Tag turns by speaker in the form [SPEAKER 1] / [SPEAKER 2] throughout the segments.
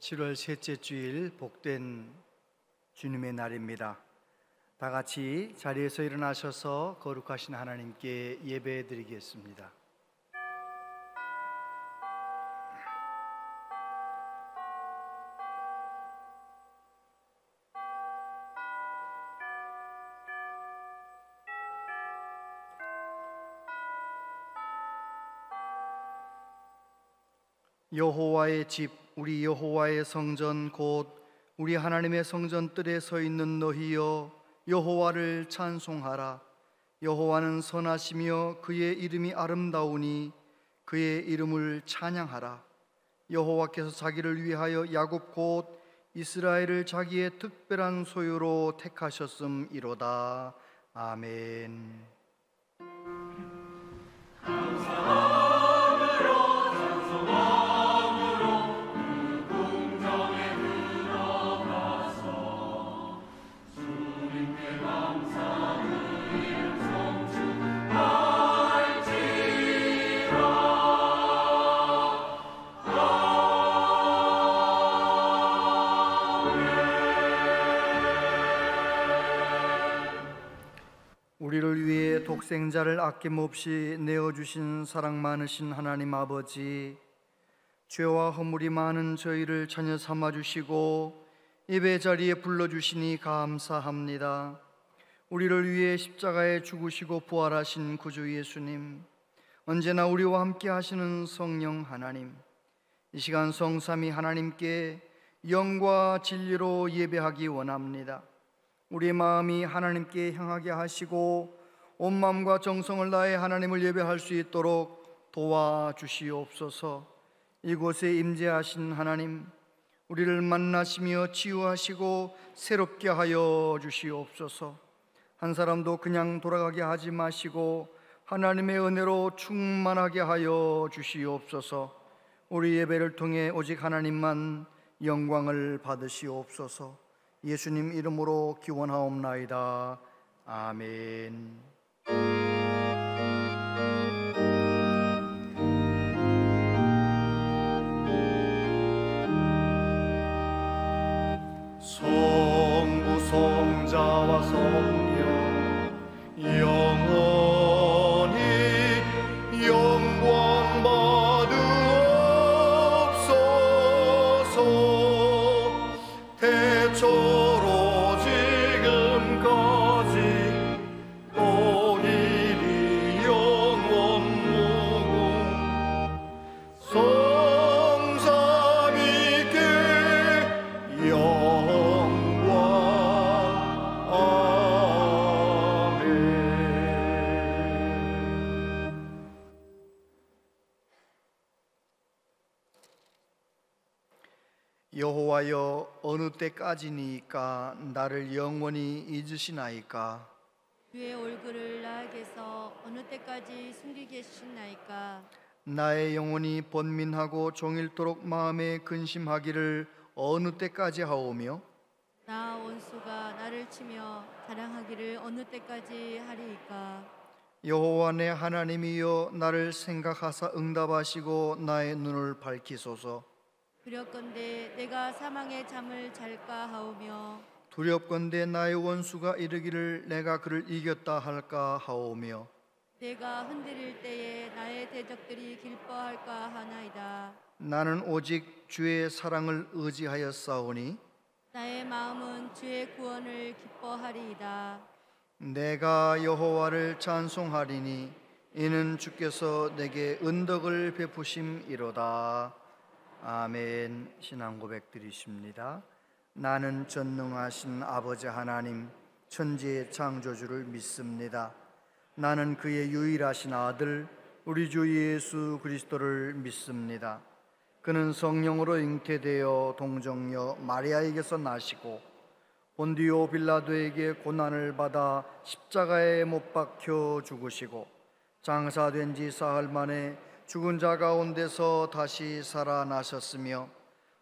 [SPEAKER 1] 7월 셋째 주일 복된 주님의 날입니다. 다 같이 자리에서 일어나셔서 거룩하신 하나님께 예배 드리겠습니다. 여호와의 집, 우리 여호와의 성전, 곧 우리 하나님의 성전 뜰에 서 있는 너희여, 여호와를 찬송하라. 여호와는 선하시며 그의 이름이 아름다우니 그의 이름을 찬양하라. 여호와께서 자기를 위하여 야곱 곧 이스라엘을 자기의 특별한 소유로 택하셨음이로다. 아멘. 우리를 위해 독생자를 아낌없이 내어주신 사랑 많으신 하나님 아버지, 죄와 허물이 많은 저희를 자녀 삼아주시고 예배 자리에 불러주시니 감사합니다. 우리를 위해 십자가에 죽으시고 부활하신 구주 예수님, 언제나 우리와 함께 하시는 성령 하나님, 이 시간 성삼위 하나님께 영과 진리로 예배하기 원합니다. 우리의 마음이 하나님께 향하게 하시고 온 마음과 정성을 다해 하나님을 예배할 수 있도록 도와주시옵소서. 이곳에 임재하신 하나님, 우리를 만나시며 치유하시고 새롭게 하여 주시옵소서. 한 사람도 그냥 돌아가게 하지 마시고 하나님의 은혜로 충만하게 하여 주시옵소서. 우리 예배를 통해 오직 하나님만 영광을 받으시옵소서. 예수님 이름으로 기원하옵나이다. 아멘. 성부 성자와 성령 영원히 영광 받으옵소서. 태초로 지금까지 또 이리 영원무궁 성삼위께 영광. 아멘. 여호와여, 어느 때까지니까 나를 영원히 잊으시나이까?
[SPEAKER 2] 주의 얼굴을 나에게서 어느 때까지 숨기겠시나이까?
[SPEAKER 1] 나의 영혼이 번민하고 종일토록 마음에 근심하기를 어느 때까지 하오며
[SPEAKER 2] 나 원수가 나를 치며 자랑하기를 어느 때까지 하리이까?
[SPEAKER 1] 여호와 내 하나님이여, 나를 생각하사 응답하시고 나의 눈을 밝히소서.
[SPEAKER 2] 두렵건대 내가 사망의 잠을 잘까 하오며
[SPEAKER 1] 두렵건대 나의 원수가 이르기를 내가 그를 이겼다 할까 하오며
[SPEAKER 2] 내가 흔들릴 때에 나의 대적들이 기뻐할까 하나이다.
[SPEAKER 1] 나는 오직 주의 사랑을 의지하였사오니
[SPEAKER 2] 나의 마음은 주의 구원을 기뻐하리이다.
[SPEAKER 1] 내가 여호와를 찬송하리니 이는 주께서 내게 은덕을 베푸심이로다. 아멘. 신앙 고백 드리십니다. 나는 전능하신 아버지 하나님, 천지의 창조주를 믿습니다. 나는 그의 유일하신 아들 우리 주 예수 그리스도를 믿습니다. 그는 성령으로 잉태되어 동정녀 마리아에게서 나시고 본디오 빌라도에게 고난을 받아 십자가에 못 박혀 죽으시고 장사된 지 사흘 만에 죽은 자 가운데서 다시 살아나셨으며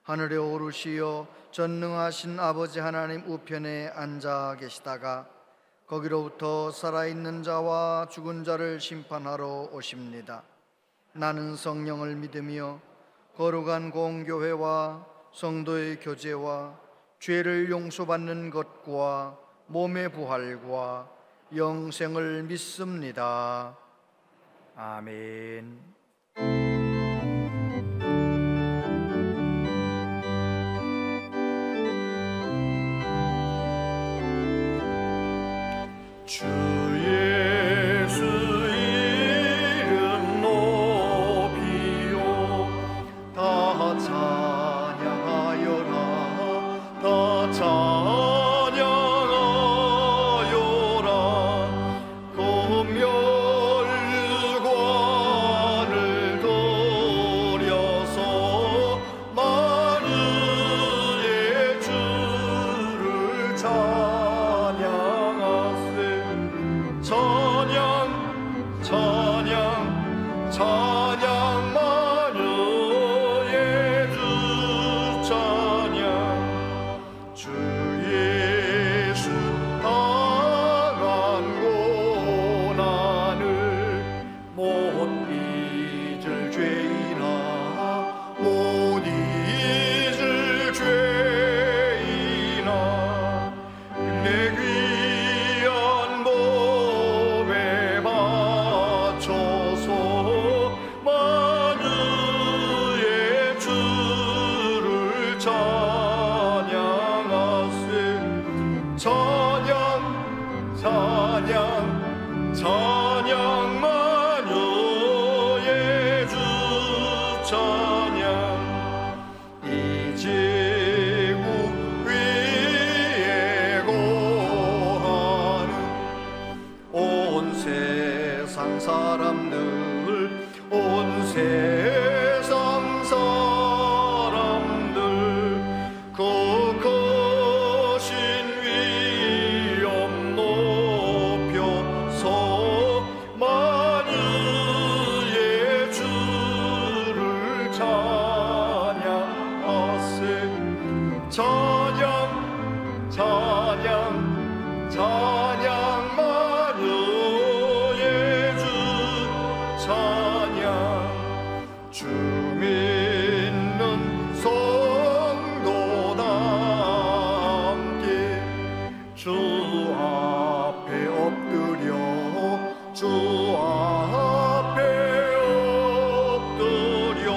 [SPEAKER 1] 하늘에 오르시어 전능하신 아버지 하나님 우편에 앉아 계시다가 거기로부터 살아있는 자와 죽은 자를 심판하러 오십니다. 나는 성령을 믿으며 거룩한 공교회와 성도의 교제와 죄를 용서받는 것과 몸의 부활과 영생을 믿습니다. 아멘. 주 예수 이름 높이요 다 찬양하여라 다 찬양하여라 검열관을 돌려서 만유의 주를 찬양 찬양 찬양 만유의 주 찬양 주 예수 당한 고난을 못 잊을 죄인아 못 잊을 죄인아 내 귀한 몸에 바쳐서 만유의 주를 찬양하세 찬양 찬양 찬양 만유의 주 찬양 이 지구 위에 거하는 온 세상 사람들 온 세상 사람들 그 거신 위엄 높여서 만유의 주를 찬양하세 찬양 찬양 찬양 만유의 주 찬양 주 믿는 성도다 함께 주 앞에 엎드려 주 앞에 엎드려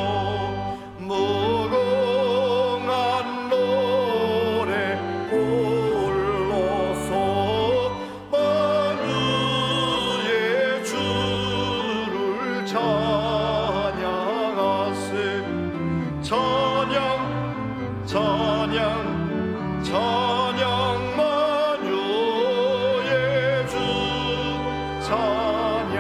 [SPEAKER 1] 무궁한 노래 불러서 만유의 주를 찬양하세 찬양 찬양 찬양 만유의 주 찬양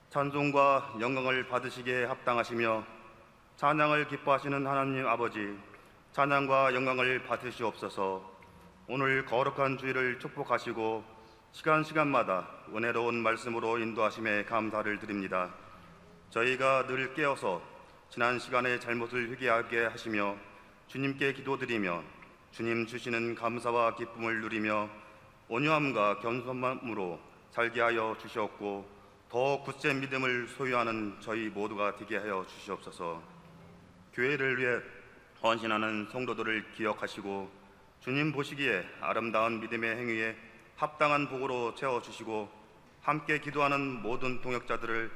[SPEAKER 3] 찬송과 영광을 받으시기에 합당하시며 찬양을 기뻐하시는 하나님 아버지, 찬양과 영광을 받으시옵소서. 오늘 거룩한 주일을 축복하시고 시간마다 은혜로운 말씀으로 인도하심에 감사를 드립니다. 저희가 늘 깨어서 지난 시간의 잘못을 회개하게 하시며 주님께 기도드리며 주님 주시는 감사와 기쁨을 누리며 온유함과 겸손함으로 살게 하여 주시옵고 더 굳센 믿음을 소유하는 저희 모두가 되게 하여 주시옵소서. 교회를 위해 헌신하는 성도들을 기억하시고 주님 보시기에 아름다운 믿음의 행위에 합당한 복으로 채워주시고 함께 기도하는 모든 동역자들이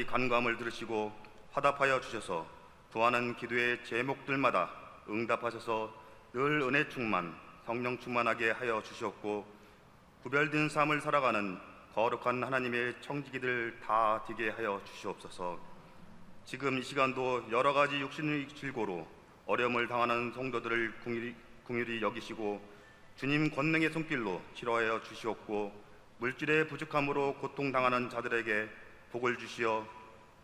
[SPEAKER 3] 간구함을 들으시고 화답하여 주셔서 구하는 기도의 제목들마다 응답하셔서 늘 은혜 충만, 성령 충만하게 하여 주시옵고 구별된 삶을 살아가는 거룩한 하나님의 청지기들 다 되게 하여 주시옵소서. 지금 이 시간도 여러 가지 육신의 질고로 어려움을 당하는 성도들을 긍휼히 여기시고 주님 권능의 손길로 치료하여 주시옵고 물질의 부족함으로 고통당하는 자들에게 복을 주시어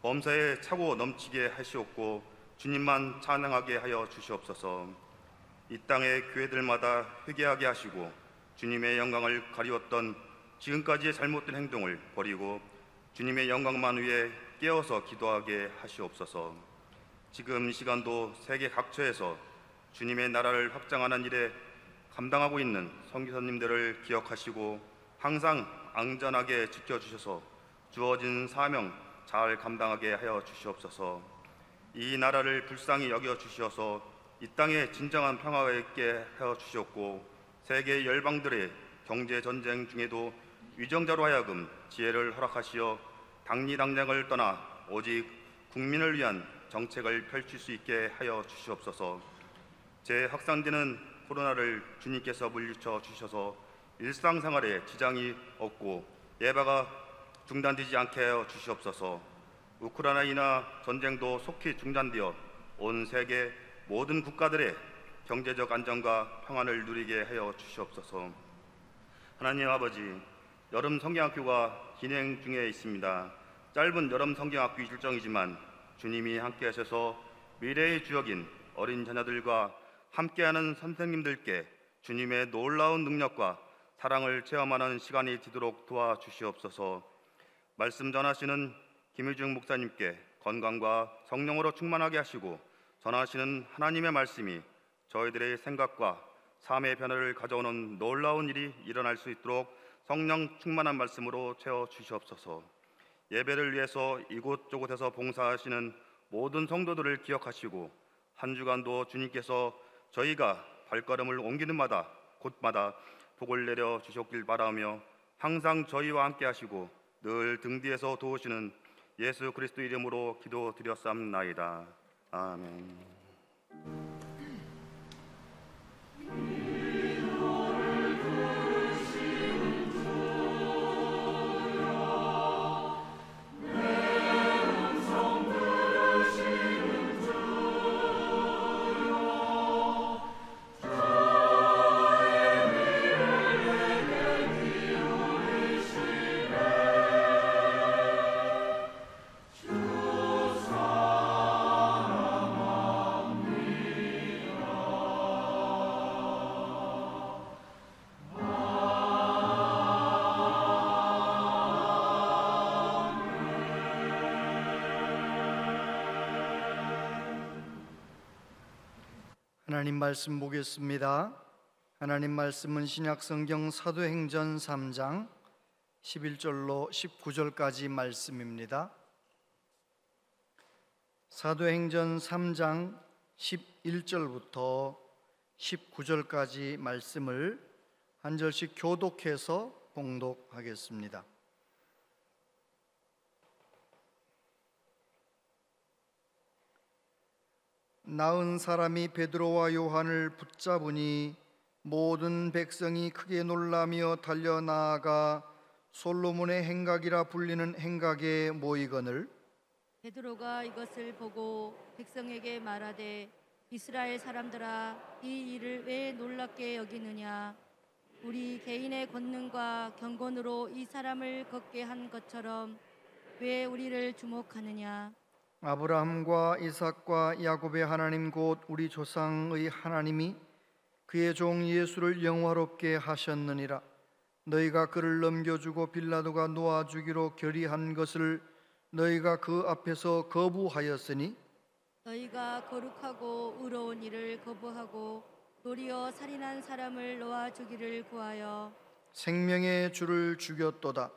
[SPEAKER 3] 범사에 차고 넘치게 하시옵고 주님만 찬양하게 하여 주시옵소서. 이 땅의 교회들마다 회개하게 하시고 주님의 영광을 가리웠던 지금까지의 잘못된 행동을 버리고 주님의 영광만 위해 깨어서 기도하게 하시옵소서. 지금 이 시간도 세계 각처에서 주님의 나라를 확장하는 일에 감당하고 있는 선교사님들을 기억하시고 항상 안전하게 지켜주셔서 주어진 사명 잘 감당하게 하여 주시옵소서. 이 나라를 불쌍히 여겨 주시어서 이 땅에 진정한 평화가 있게 하여 주시옵고 세계 열방들의 경제 전쟁 중에도 위정자로 하여금 지혜를 허락하시어 당리당략을 떠나 오직 국민을 위한 정책을 펼칠 수 있게 하여 주시옵소서. 재확산되는 코로나를 주님께서 물리쳐 주셔서 일상생활에 지장이 없고 예방가 중단되지 않게 하여 주시옵소서. 우크라이나 전쟁도 속히 중단되어 온 세계 모든 국가들의 경제적 안정과 평안을 누리게 하여 주시옵소서. 하나님 아버지, 여름 성경학교가 진행 중에 있습니다. 짧은 여름 성경학교 일정이지만 주님이 함께 하셔서 미래의 주역인 어린 자녀들과 함께하는 선생님들께 주님의 놀라운 능력과 사랑을 체험하는 시간이 되도록 도와주시옵소서. 말씀 전하시는 김유중 목사님께 건강과 성령으로 충만하게 하시고 전하시는 하나님의 말씀이 저희들의 생각과 삶의 변화를 가져오는 놀라운 일이 일어날 수 있도록 성령 충만한 말씀으로 채워주시옵소서. 예배를 위해서 이곳저곳에서 봉사하시는 모든 성도들을 기억하시고 한 주간도 주님께서 저희가 발걸음을 옮기는 곳마다 복을 내려 주셨길 바라며 항상 저희와 함께 하시고 늘 등 뒤에서 도우시는 예수 그리스도 이름으로 기도드렸사옵나이다. 아멘.
[SPEAKER 1] 하나님 말씀 보겠습니다. 하나님 말씀은 신약성경 사도행전 3장 11절로 19절까지 말씀입니다. 사도행전 3장 11절부터 19절까지 말씀을 한 절씩 교독해서 봉독하겠습니다. 나은 사람이 베드로와 요한을 붙잡으니 모든 백성이 크게 놀라며 달려나아가 솔로몬의 행각이라 불리는 행각에 모이거늘
[SPEAKER 2] 베드로가 이것을 보고 백성에게 말하되 이스라엘 사람들아, 이 일을 왜 놀랍게 여기느냐? 우리 개인의 권능과 경건으로 이 사람을 걷게 한 것처럼 왜 우리를 주목하느냐?
[SPEAKER 1] 아브라함과 이삭과 야곱의 하나님 곧 우리 조상의 하나님이 그의 종 예수를 영화롭게 하셨느니라. 너희가 그를 넘겨주고 빌라도가 놓아주기로 결의한 것을 너희가 그 앞에서 거부하였으니
[SPEAKER 2] 너희가 거룩하고 의로운 일을 거부하고 도리어 살인한 사람을 놓아주기를 구하여
[SPEAKER 1] 생명의 주를 죽였도다.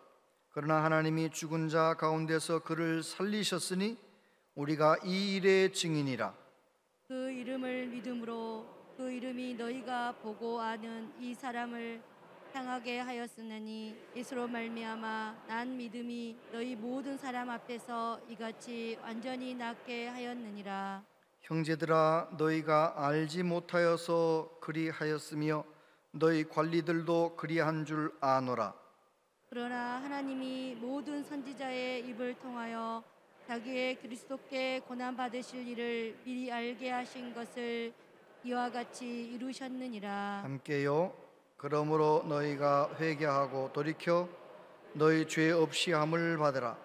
[SPEAKER 1] 그러나 하나님이 죽은 자 가운데서 그를 살리셨으니 우리가 이 일의 증인이라.
[SPEAKER 2] 그 이름을 믿음으로 그 이름이 너희가 보고 아는 이 사람을 향하게 하였으니 이스로 말미암아 난 믿음이 너희 모든 사람 앞에서 이같이 완전히 낫게 하였느니라.
[SPEAKER 1] 형제들아, 너희가 알지 못하여서 그리하였으며 너희 관리들도 그리한 줄 아노라.
[SPEAKER 2] 그러나 하나님이 모든 선지자의 입을 통하여 자기의 그리스도께 고난 받으실 일을 미리 알게 하신 것을 이와 같이 이루셨느니라.
[SPEAKER 1] 함께요. 그러므로 너희가 회개하고 돌이켜 너희 죄 없이 함을 받으라.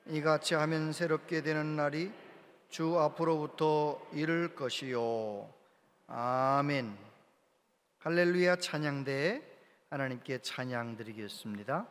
[SPEAKER 1] 이같이 하면 새롭게 되는 날이 주 앞으로부터 이를 것이요. 아멘. 할렐루야. 찬양대 하나님께 찬양 드리겠습니다.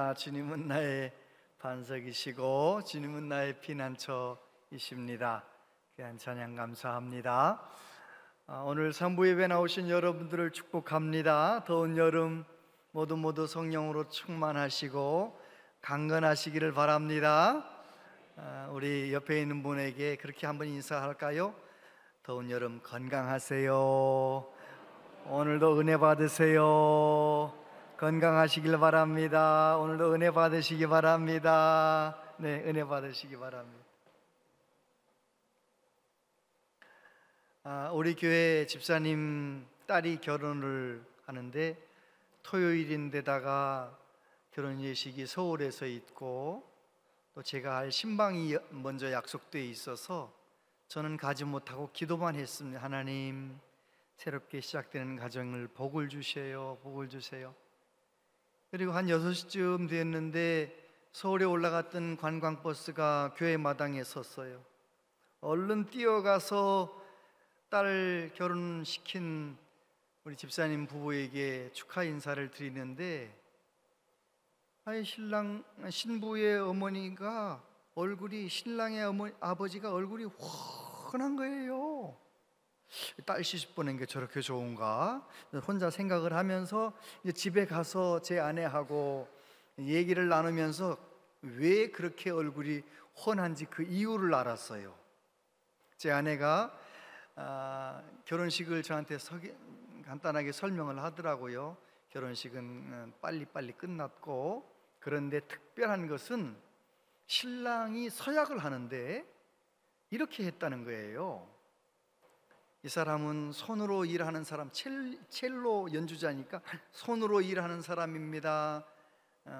[SPEAKER 1] 할렐루야. 주님은 나의 반석이시고 주님은 나의 피난처이십니다. 귀한 찬양 감사합니다. 오늘 산부 예배 나오신 여러분들을 축복합니다. 더운 여름 모두 성령으로 충만하시고 강건하시기를 바랍니다. 우리 옆에 있는 분에게 그렇게 한번 인사할까요? 더운 여름 건강하세요. 오늘도 은혜 받으세요. 건강하시길 바랍니다. 오늘도 은혜 받으시기 바랍니다. 네, 은혜 받으시기 바랍니다. 우리 교회 집사님 딸이 결혼을 하는데 토요일인데다가 결혼 예식이 서울에서 있고 또 제가 할 신방이 먼저 약속되어 있어서 저는 가지 못하고 기도만 했습니다. 하나님, 새롭게 시작되는 가정을 복을 주세요. 복을 주세요. 그리고 한 6시쯤 됐는데 서울에 올라갔던 관광버스가 교회 마당에 섰어요. 얼른 뛰어가서 딸 결혼시킨 우리 집사님 부부에게 축하 인사를 드리는데 신부의 어머니가 얼굴이, 신랑의 아버지가 얼굴이 훤한 거예요. 딸 시집 보낸 게 저렇게 좋은가? 혼자 생각을 하면서 이제 집에 가서 제 아내하고 얘기를 나누면서 왜 그렇게 얼굴이 훤한지 그 이유를 알았어요. 제 아내가 결혼식을 저한테 간단하게 설명을 하더라고요. 결혼식은 빨리빨리 끝났고, 그런데 특별한 것은 신랑이 서약을 하는데 이렇게 했다는 거예요. 이 사람은 손으로 일하는 사람, 첼로 연주자니까 손으로 일하는 사람입니다.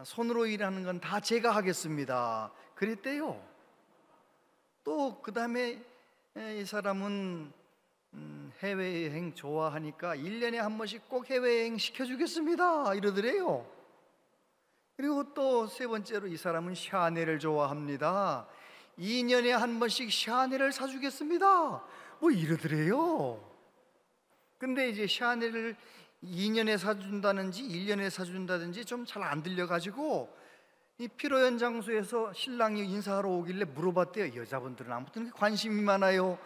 [SPEAKER 1] 손으로 일하는 건 다 제가 하겠습니다. 그랬대요. 또 그 다음에 이 사람은 해외여행 좋아하니까 1년에 한 번씩 꼭 해외여행 시켜주겠습니다 이러더래요. 그리고 또 세 번째로 이 사람은 샤넬을 좋아합니다. 2년에 한 번씩 샤넬을 사주겠습니다 뭐 이러더래요. 근데 이제 샤넬을 2년에 사준다든지 1년에 사준다든지 좀 잘 안 들려가지고 이 피로연 장소에서 신랑이 인사하러 오길래 물어봤대요. 여자분들은 아무튼 관심이 많아요.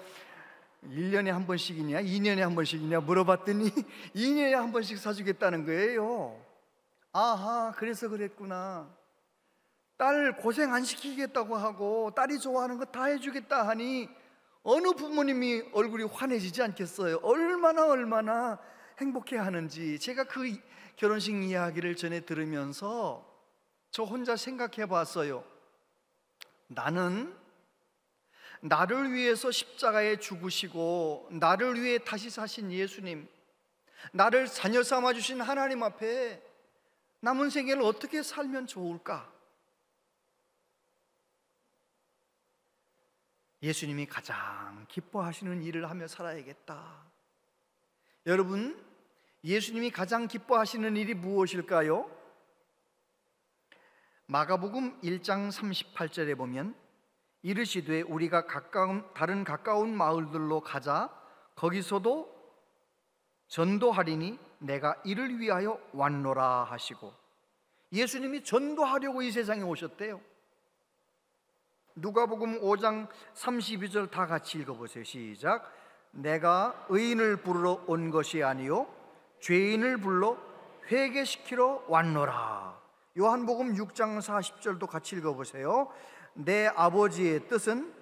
[SPEAKER 1] 1년에 한 번씩이냐 2년에 한 번씩이냐 물어봤더니 2년에 한 번씩 사주겠다는 거예요. 아하, 그래서 그랬구나. 딸 고생 안 시키겠다고 하고 딸이 좋아하는 거 다 해주겠다 하니 어느 부모님이 얼굴이 환해지지 않겠어요? 얼마나 행복해하는지. 제가 그 결혼식 이야기를 전에 들으면서 저 혼자 생각해 봤어요. 나는 나를 위해서 십자가에 죽으시고 나를 위해 다시 사신 예수님, 나를 자녀 삼아 주신 하나님 앞에 남은 생애를 어떻게 살면 좋을까? 예수님이 가장 기뻐하시는 일을 하며 살아야겠다. 여러분, 예수님이 가장 기뻐하시는 일이 무엇일까요? 마가복음 1장 38절에 보면 이르시되 우리가 다른 가까운 마을들로 가자. 거기서도 전도하리니 내가 이를 위하여 왔노라 하시고, 예수님이 전도하려고 이 세상에 오셨대요. 누가복음 5장 32절 다 같이 읽어보세요. 시작. 내가 의인을 부르러 온 것이 아니요 죄인을 불러 회개시키러 왔노라. 요한복음 6장 40절도 같이 읽어보세요. 내 아버지의 뜻은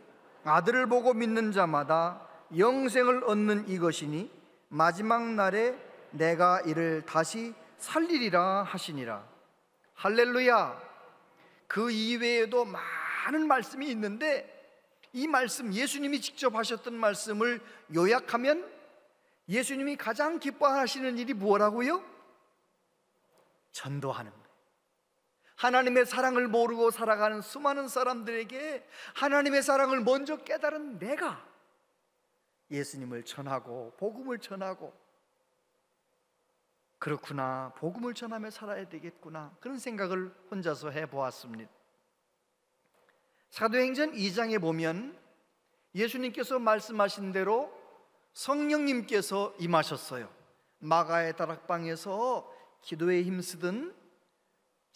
[SPEAKER 1] 아들을 보고 믿는 자마다 영생을 얻는 이것이니 마지막 날에 내가 이를 다시 살리리라 하시니라. 할렐루야. 그 이외에도 많은 말씀이 있는데 이 말씀, 예수님이 직접 하셨던 말씀을 요약하면 예수님이 가장 기뻐하시는 일이 뭐라고요? 전도하는 거예요. 하나님의 사랑을 모르고 살아가는 수많은 사람들에게 하나님의 사랑을 먼저 깨달은 내가 예수님을 전하고 복음을 전하고, 그렇구나, 복음을 전하며 살아야 되겠구나, 그런 생각을 혼자서 해보았습니다. 사도행전 2장에 보면 예수님께서 말씀하신 대로 성령님께서 임하셨어요. 마가의 다락방에서 기도에 힘쓰던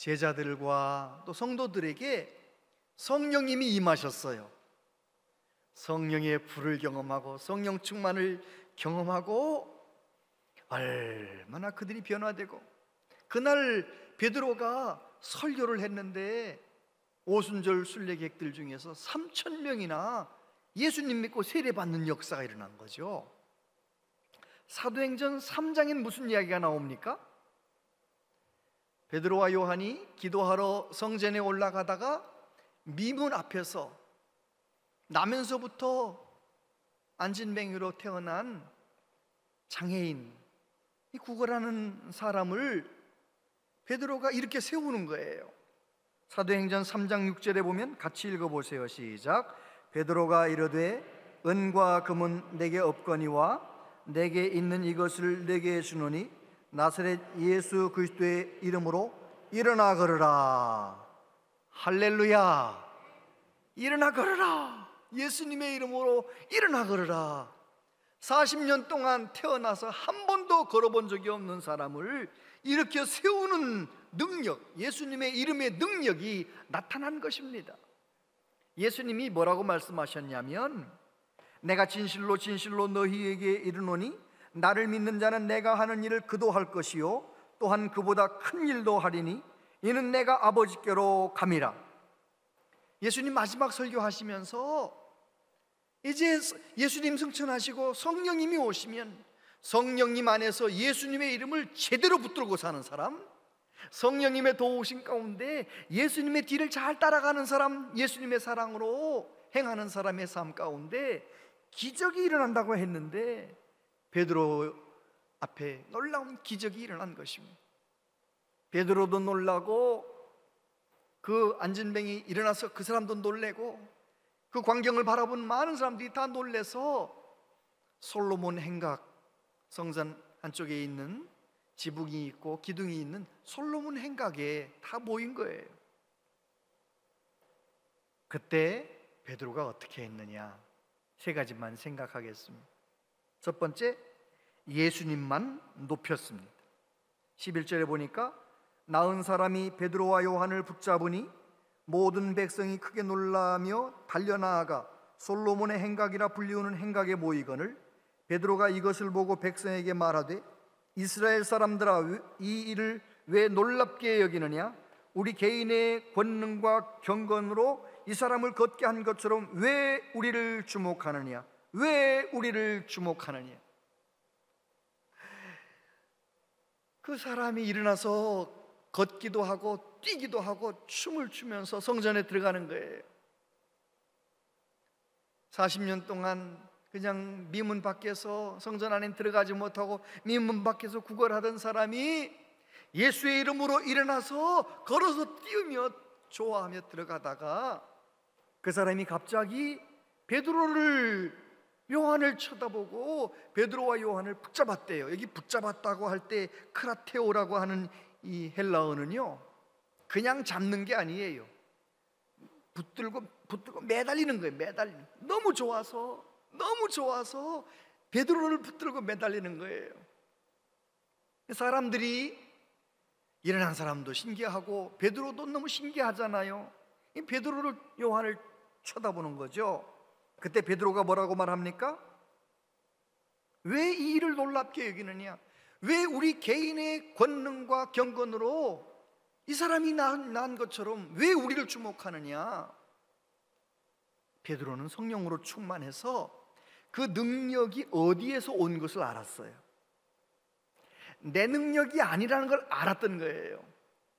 [SPEAKER 1] 제자들과 또 성도들에게 성령님이 임하셨어요. 성령의 불을 경험하고 성령 충만을 경험하고 얼마나 그들이 변화되고, 그날 베드로가 설교를 했는데 오순절 순례객들 중에서 3,000명이나 예수님 믿고 세례받는 역사가 일어난 거죠. 사도행전 3장엔 무슨 이야기가 나옵니까? 베드로와 요한이 기도하러 성전에 올라가다가 미문 앞에서 나면서부터 안진뱅이로 태어난 장애인, 이 구걸하는 사람을 베드로가 이렇게 세우는 거예요. 사도행전 3장 6절에 보면 같이 읽어보세요. 시작. 베드로가 이르되 은과 금은 내게 없거니와 내게 있는 이것을 내게 주노니 나사렛 예수 그리스도의 이름으로 일어나 걸으라. 할렐루야. 일어나 걸으라. 예수님의 이름으로 일어나 걸으라. 40년 동안 태어나서 한 번도 걸어본 적이 없는 사람을 이렇게 세우는 능력, 예수님의 이름의 능력이 나타난 것입니다. 예수님이 뭐라고 말씀하셨냐면, 내가 진실로 진실로 너희에게 이르노니 나를 믿는 자는 내가 하는 일을 그도 할 것이요 또한 그보다 큰 일도 하리니 이는 내가 아버지께로 감이라. 예수님 마지막 설교하시면서 이제 예수님 승천하시고 성령님이 오시면 성령님 안에서 예수님의 이름을 제대로 붙들고 사는 사람, 성령님의 도우심 가운데 예수님의 뒤를 잘 따라가는 사람, 예수님의 사랑으로 행하는 사람의 삶 가운데 기적이 일어난다고 했는데 베드로 앞에 놀라운 기적이 일어난 것입니다. 베드로도 놀라고 그 안진뱅이 일어나서 그 사람도 놀래고 그 광경을 바라본 많은 사람들이 다 놀래서 솔로몬 행각, 성전 안쪽에 있는 지붕이 있고 기둥이 있는 솔로몬 행각에 다 모인 거예요. 그때 베드로가 어떻게 했느냐, 세 가지만 생각하겠습니다. 첫 번째, 예수님만 높였습니다. 11절에 보니까 나은 사람이 베드로와 요한을 붙잡으니 모든 백성이 크게 놀라며 달려나아가 솔로몬의 행각이라 불리우는 행각에 모이거늘 베드로가 이것을 보고 백성에게 말하되 이스라엘 사람들아, 이 일을 왜 놀랍게 여기느냐? 우리 개인의 권능과 경건으로 이 사람을 걷게 한 것처럼 왜 우리를 주목하느냐? 왜 우리를 주목하느냐? 그 사람이 일어나서 걷기도 하고 뛰기도 하고 춤을 추면서 성전에 들어가는 거예요. 40년 동안 그냥 미문 밖에서 성전 안에 들어가지 못하고 미문 밖에서 구걸하던 사람이 예수의 이름으로 일어나서 걸어서 뛰으며 좋아하며 들어가다가 그 사람이 갑자기 베드로를, 요한을 쳐다보고 베드로와 요한을 붙잡았대요. 여기 붙잡았다고 할 때 크라테오라고 하는 이 헬라어는요, 그냥 잡는 게 아니에요. 붙들고 매달리는 거예요. 매달리는. 너무 좋아서 베드로를 붙들고 매달리는 거예요. 사람들이, 일어난 사람도 신기하고 베드로도 너무 신기하잖아요. 이 베드로를, 요한을 쳐다보는 거죠. 그때 베드로가 뭐라고 말합니까? 왜 이 일을 놀랍게 여기느냐? 왜 우리 개인의 권능과 경건으로 이 사람이 난 것처럼 왜 우리를 주목하느냐? 베드로는 성령으로 충만해서 그 능력이 어디에서 온 것을 알았어요. 내 능력이 아니라는 걸 알았던 거예요.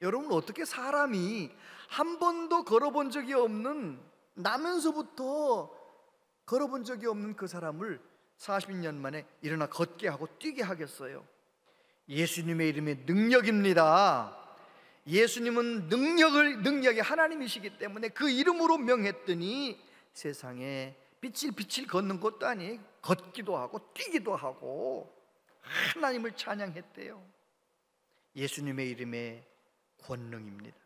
[SPEAKER 1] 여러분, 어떻게 사람이 한 번도 걸어본 적이 없는, 나면서부터 걸어본 적이 없는 그 사람을 40년 만에 일어나 걷게 하고 뛰게 하겠어요? 예수님의 이름의 능력입니다. 예수님은 능력의 하나님이시기 때문에 그 이름으로 명했더니 세상에 빛을 걷는 것도 아니에요. 걷기도 하고 뛰기도 하고 하나님을 찬양했대요. 예수님의 이름의 권능입니다.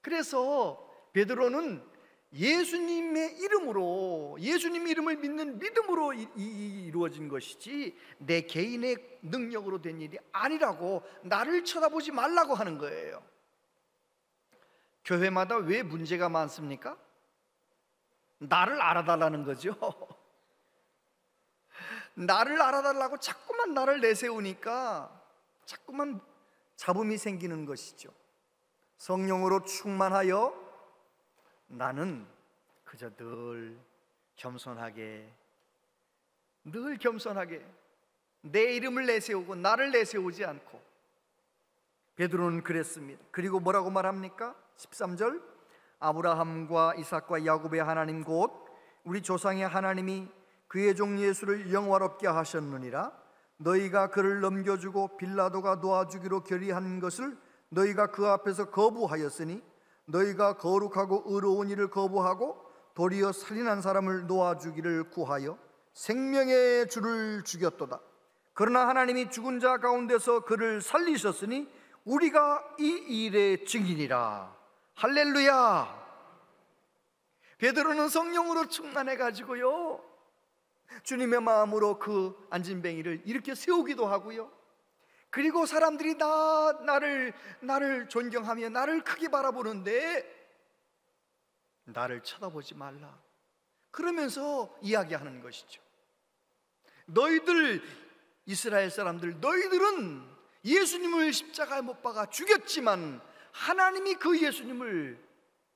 [SPEAKER 1] 그래서 베드로는 예수님의 이름으로, 예수님 이름을 믿는 믿음으로 이루어진 것이지 내 개인의 능력으로 된 일이 아니라고, 나를 쳐다보지 말라고 하는 거예요. 교회마다 왜 문제가 많습니까? 나를 알아달라는 거죠. 나를 알아달라고 자꾸만 나를 내세우니까 자꾸만 잡음이 생기는 것이죠. 성령으로 충만하여 나는 그저 늘 겸손하게 내 이름을 내세우고 나를 내세우지 않고. 베드로는 그랬습니다. 그리고 뭐라고 말합니까? 13절, 아브라함과 이삭과 야곱의 하나님 곧 우리 조상의 하나님이 그의 종 예수를 영화롭게 하셨느니라. 너희가 그를 넘겨주고 빌라도가 놓아주기로 결의한 것을 너희가 그 앞에서 거부하였으니 너희가 거룩하고 의로운 일을 거부하고 도리어 살인한 사람을 놓아주기를 구하여 생명의 주를 죽였도다. 그러나 하나님이 죽은 자 가운데서 그를 살리셨으니 우리가 이 일의 증인이라. 할렐루야. 베드로는 성령으로 충만해 가지고요, 주님의 마음으로 그 안진뱅이를 이렇게 세우기도 하고요, 그리고 사람들이 나를 존경하며 나를 크게 바라보는데 나를 쳐다보지 말라 그러면서 이야기하는 것이죠. 너희들 이스라엘 사람들, 너희들은 예수님을 십자가에 못 박아 죽였지만 하나님이 그 예수님을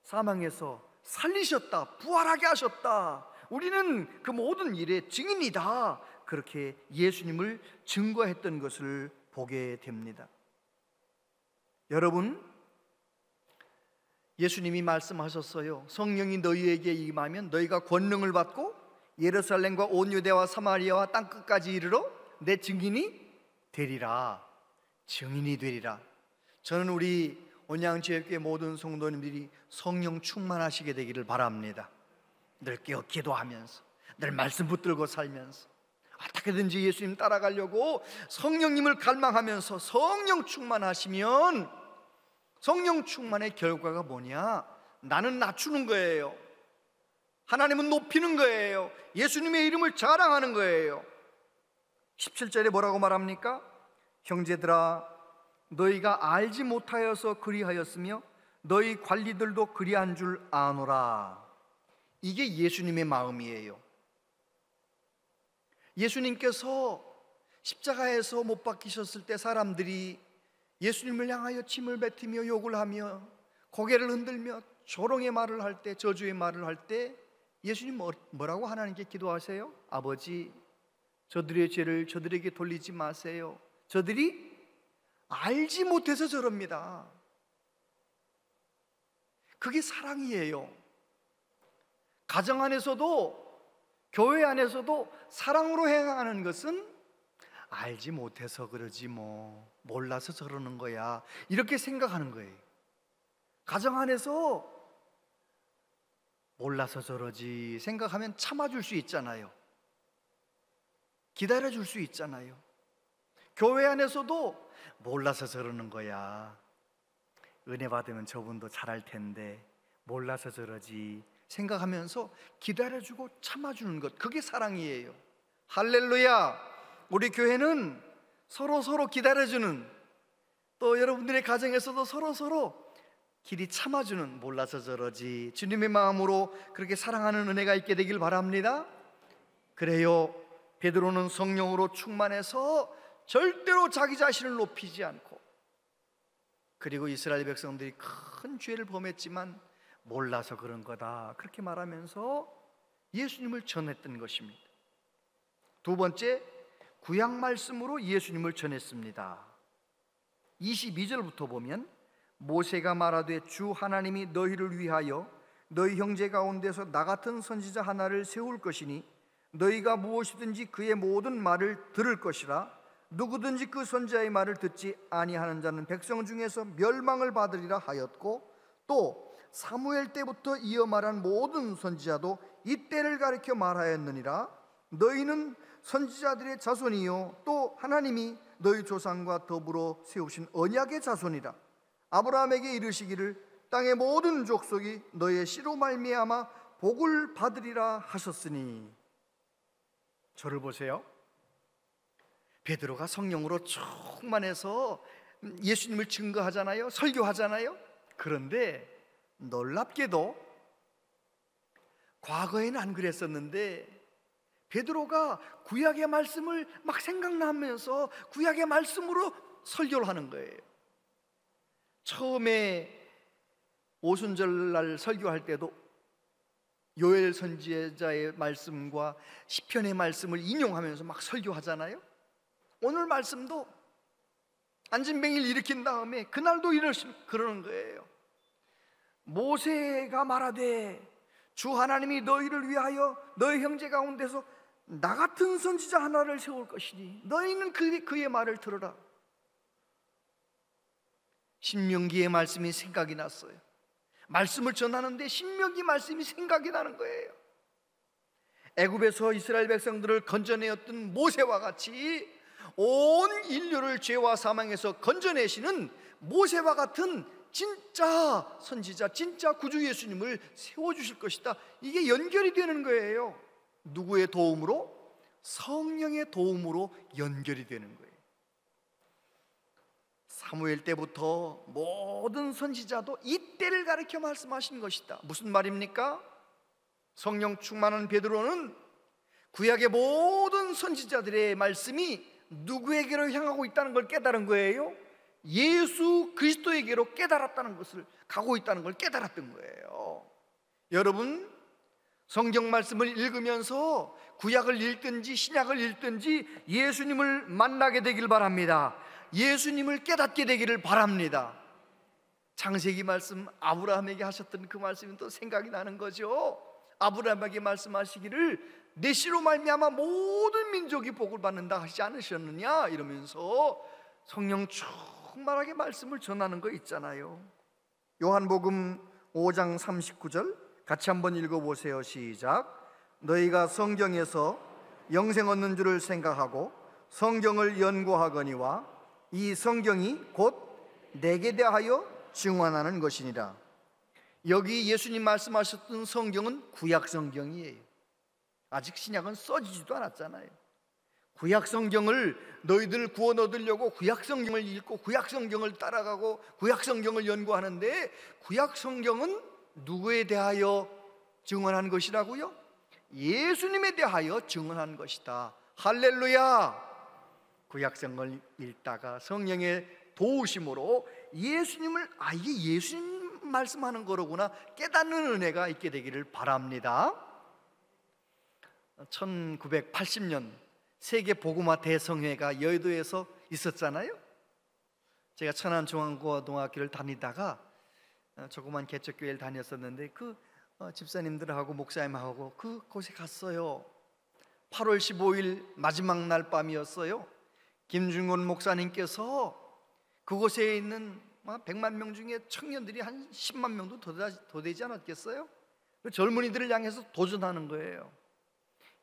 [SPEAKER 1] 사망에서 살리셨다, 부활하게 하셨다. 우리는 그 모든 일의 증인이다. 그렇게 예수님을 증거했던 것을 보게 됩니다. 여러분, 예수님이 말씀하셨어요. 성령이 너희에게 임하면 너희가 권능을 받고 예루살렘과 온 유대와 사마리아와 땅끝까지 이르러 내 증인이 되리라. 증인이 되리라. 저는 우리 온양지역교회 모든 성도님들이 성령 충만하시게 되기를 바랍니다. 늘 깨어 기도하면서, 늘 말씀 붙들고 살면서, 어떻게든지 예수님 따라가려고 성령님을 갈망하면서 성령 충만하시면, 성령 충만의 결과가 뭐냐? 나는 낮추는 거예요. 하나님은 높이는 거예요. 예수님의 이름을 자랑하는 거예요. 17절에 뭐라고 말합니까? 형제들아, 너희가 알지 못하여서 그리하였으며 너희 관리들도 그리한 줄 아노라. 이게 예수님의 마음이에요. 예수님께서 십자가에서 못 박히셨을 때 사람들이 예수님을 향하여 침을 뱉으며 욕을 하며 고개를 흔들며 조롱의 말을 할 때, 저주의 말을 할 때 예수님 뭐라고 하나님께 기도하세요? 아버지, 저들의 죄를 저들에게 돌리지 마세요. 저들이 알지 못해서 저럽니다. 그게 사랑이에요. 가정 안에서도, 교회 안에서도 사랑으로 행하는 것은 알지 못해서 그러지 뭐, 몰라서 저러는 거야, 이렇게 생각하는 거예요. 가정 안에서 몰라서 저러지 생각하면 참아줄 수 있잖아요. 기다려줄 수 있잖아요. 교회 안에서도 몰라서 저러는 거야, 은혜 받으면 저분도 잘할 텐데 몰라서 저러지 생각하면서 기다려주고 참아주는 것, 그게 사랑이에요. 할렐루야. 우리 교회는 서로 기다려주는, 또 여러분들의 가정에서도 서로 길이 참아주는, 몰라서 저러지 주님의 마음으로 그렇게 사랑하는 은혜가 있게 되길 바랍니다. 그래요, 베드로는 성령으로 충만해서 절대로 자기 자신을 높이지 않고, 그리고 이스라엘 백성들이 큰 죄를 범했지만 몰라서 그런 거다 그렇게 말하면서 예수님을 전했던 것입니다. 두 번째, 구약 말씀으로 예수님을 전했습니다. 22절부터 보면 모세가 말하되 주 하나님이 너희를 위하여 너희 형제 가운데서 나 같은 선지자 하나를 세울 것이니 너희가 무엇이든지 그의 모든 말을 들을 것이라. 누구든지 그 선지자의 말을 듣지 아니하는 자는 백성 중에서 멸망을 받으리라 하였고, 또 사무엘 때부터 이어 말한 모든 선지자도 이때를 가리켜 말하였느니라. 너희는 선지자들의 자손이요 또 하나님이 너희 조상과 더불어 세우신 언약의 자손이라. 아브라함에게 이르시기를 땅의 모든 족속이 너의 씨로 말미암아 복을 받으리라 하셨으니. 저를 보세요. 베드로가 성령으로 충만해서 예수님을 증거하잖아요, 설교하잖아요. 그런데 놀랍게도 과거에는 안 그랬었는데 베드로가 구약의 말씀을 막 생각나면서 구약의 말씀으로 설교를 하는 거예요. 처음에 오순절날 설교할 때도 요엘 선지자의 말씀과 시편의 말씀을 인용하면서 막 설교하잖아요. 오늘 말씀도 안진뱅이를 일으킨 다음에 그날도 그러는 거예요. 모세가 말하되 주 하나님이 너희를 위하여 너희 형제 가운데서 나 같은 선지자 하나를 세울 것이니 너희는 그의 말을 들어라. 신명기의 말씀이 생각이 났어요. 말씀을 전하는데 신명기 말씀이 생각이 나는 거예요. 애굽에서 이스라엘 백성들을 건져내었던 모세와 같이 온 인류를 죄와 사망에서 건져내시는 모세와 같은 진짜 선지자, 진짜 구주 예수님을 세워주실 것이다. 이게 연결이 되는 거예요. 누구의 도움으로? 성령의 도움으로 연결이 되는 거예요. 사무엘 때부터 모든 선지자도 이때를 가리켜 말씀하신 것이다. 무슨 말입니까? 성령 충만한 베드로는 구약의 모든 선지자들의 말씀이 누구에게로 향하고 있다는 걸 깨달은 거예요. 예수 그리스도에게로 깨달았다는 것을, 가고 있다는 걸 깨달았던 거예요. 여러분, 성경 말씀을 읽으면서 구약을 읽든지 신약을 읽든지 예수님을 만나게 되길 바랍니다. 예수님을 깨닫게 되기를 바랍니다. 창세기 말씀 아브라함에게 하셨던 그 말씀이 또 생각이 나는 거죠. 아브라함에게 말씀하시기를 내 씨로 말미암아 모든 민족이 복을 받는다 하시지 않으셨느냐 이러면서 성령 충만하게 말씀을 전하는 거 있잖아요. 요한복음 5장 39절 같이 한번 읽어보세요. 시작. 너희가 성경에서 영생 얻는 줄을 생각하고 성경을 연구하거니와 이 성경이 곧 내게 대하여 증언하는 것이니라. 여기 예수님 말씀하셨던 성경은 구약 성경이에요. 아직 신약은 써지지도 않았잖아요. 구약 성경을 너희들 구원 얻으려고 구약 성경을 읽고 구약 성경을 따라가고 구약 성경을 연구하는데 구약 성경은 누구에 대하여 증언한 것이라고요? 예수님에 대하여 증언한 것이다. 할렐루야. 구약 성경을 읽다가 성령의 도우심으로 예수님을 이게 예수님 말씀하는 거로구나 깨닫는 은혜가 있게 되기를 바랍니다. 1980년 세계 복음화 대성회가 여의도에서 있었잖아요. 제가 천안중앙고등학교를 다니다가 조그만 개척교회를 다녔었는데 그 집사님들하고 목사님하고 그곳에 갔어요. 8월 15일 마지막 날 밤이었어요. 김중곤 목사님께서 그곳에 있는 100만 명 중에 청년들이 한 10만 명도 더 되지 않았겠어요? 그 젊은이들을 향해서 도전하는 거예요.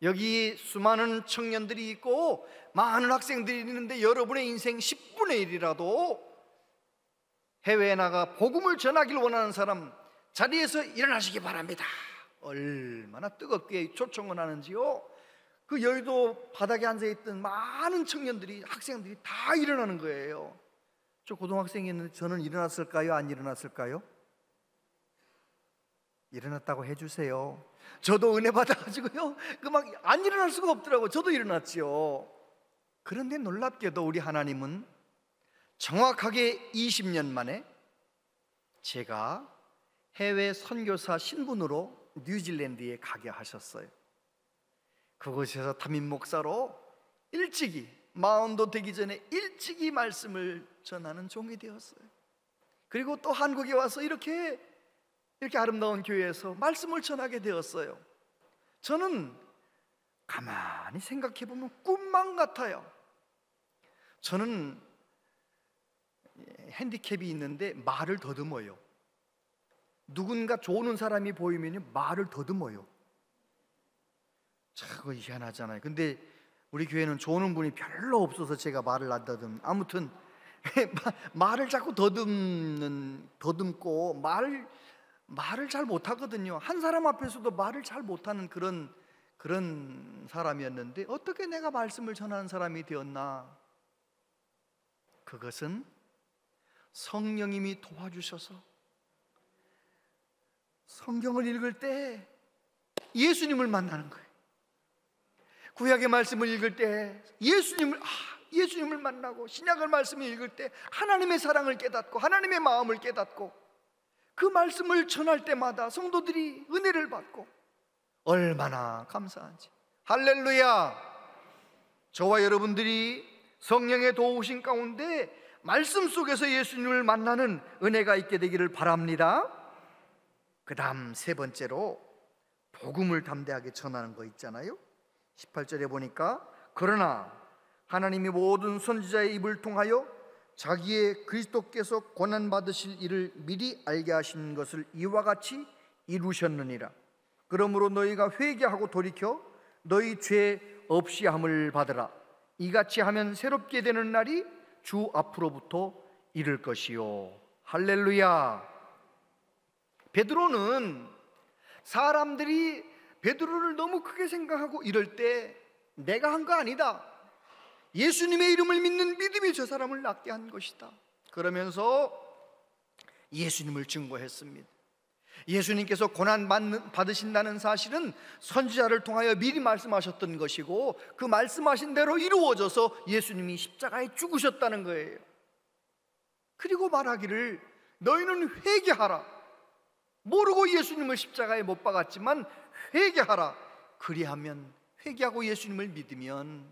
[SPEAKER 1] 여기 수많은 청년들이 있고 많은 학생들이 있는데 여러분의 인생 10분의 1이라도 해외에 나가 복음을 전하길 원하는 사람 자리에서 일어나시기 바랍니다. 얼마나 뜨겁게 초청을 하는지요. 그 여의도 바닥에 앉아있던 많은 청년들이, 학생들이 다 일어나는 거예요. 저 고등학생이었는데 저는 일어났을까요? 안 일어났을까요? 일어났다고 해주세요. 저도 은혜 받아가지고요 그 막 안 일어날 수가 없더라고요. 저도 일어났지요. 그런데 놀랍게도 우리 하나님은 정확하게 20년 만에 제가 해외 선교사 신분으로 뉴질랜드에 가게 하셨어요. 그곳에서 담임 목사로 일찍이 마흔도 되기 전에 일찍이 말씀을 전하는 종이 되었어요. 그리고 또 한국에 와서 이렇게 아름다운 교회에서 말씀을 전하게 되었어요. 저는 가만히 생각해 보면 꿈만 같아요. 저는 핸디캡이 있는데 말을 더듬어요. 누군가 좋은 사람이 보이면 말을 더듬어요. 참 희한하잖아요. 근데 우리 교회는 좋은 분이 별로 없어서 제가 말을 안 더듬. 아무튼 말을 자꾸 더듬고 말을 잘 못하거든요. 한 사람 앞에서도 말을 잘 못하는 그런 사람이었는데 어떻게 내가 말씀을 전하는 사람이 되었나? 그것은 성령님이 도와주셔서 성경을 읽을 때 예수님을 만나는 거예요. 구약의 말씀을 읽을 때 예수님을 만나고, 신약의 말씀을 읽을 때 하나님의 사랑을 깨닫고 하나님의 마음을 깨닫고, 그 말씀을 전할 때마다 성도들이 은혜를 받고 얼마나 감사한지. 할렐루야. 저와 여러분들이 성령의 도우신 가운데 말씀 속에서 예수님을 만나는 은혜가 있게 되기를 바랍니다. 그 다음 세 번째로 복음을 담대하게 전하는 거 있잖아요. 18절에 보니까 그러나 하나님이 모든 선지자의 입을 통하여 자기의 그리스도께서 고난받으실 일을 미리 알게 하신 것을 이와 같이 이루셨느니라. 그러므로 너희가 회개하고 돌이켜 너희 죄 없이 함을 받으라. 이같이 하면 새롭게 되는 날이 주 앞으로부터 이를 것이요. 할렐루야. 베드로는 사람들이 베드로를 너무 크게 생각하고 이럴 때 내가 한 거 아니다, 예수님의 이름을 믿는 믿음이 저 사람을 낫게 한 것이다, 그러면서 예수님을 증거했습니다. 예수님께서 고난 받으신다는 사실은 선지자를 통하여 미리 말씀하셨던 것이고, 그 말씀하신 대로 이루어져서 예수님이 십자가에 죽으셨다는 거예요. 그리고 말하기를 너희는 회개하라. 모르고 예수님을 십자가에 못 박았지만 회개하라. 그리하면, 회개하고 예수님을 믿으면